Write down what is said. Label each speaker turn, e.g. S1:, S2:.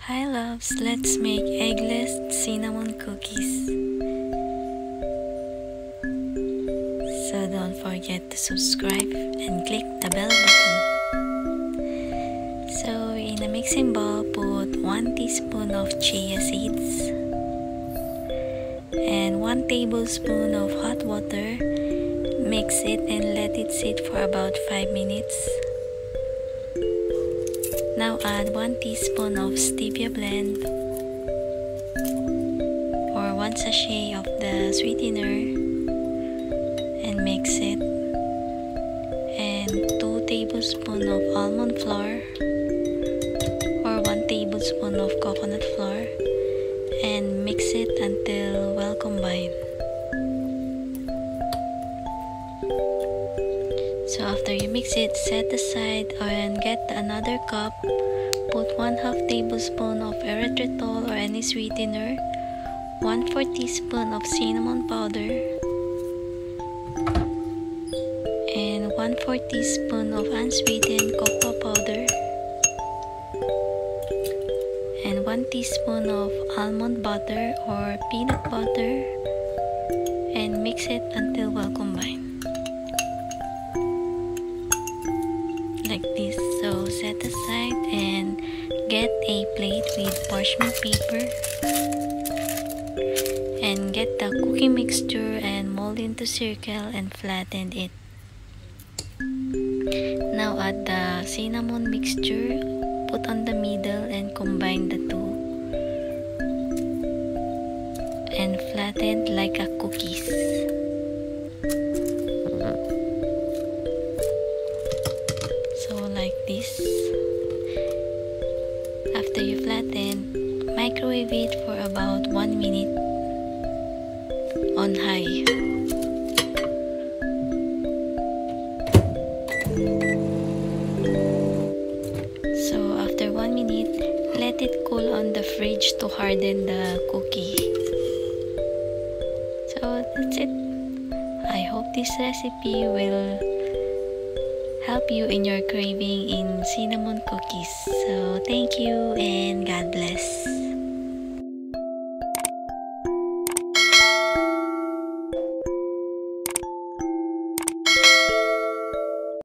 S1: Hi loves, let's make eggless cinnamon cookies. So don't forget to subscribe and click the bell button. So in a mixing bowl, put 1 teaspoon of chia seeds and 1 tablespoon of hot water. Mix it and let it sit for about 5 minutes. Now add 1 teaspoon of stevia blend or 1 sachet of the sweetener and mix it, and 2 tablespoons of almond flour or 1 tablespoon of coconut flour, and mix it until well combined. So after you mix it, set aside and get another cup. Put 1/2 tablespoon of erythritol or any sweetener, 1/4 teaspoon of cinnamon powder, and 1/4 teaspoon of unsweetened cocoa powder, and 1 teaspoon of almond butter or peanut butter, and mix it until well combined. Like this. So set aside and get a plate with parchment paper and get the cookie mixture and mold into circle and flatten it. Now add the cinnamon mixture, put on the middle and combine the two and flatten like a cookies. Like this. After you flatten, microwave it for about 1 minute on high. So after 1 minute, let it cool on the fridge to harden the cookie. So that's it. I hope this recipe will help you in your craving in cinnamon cookies. So thank you.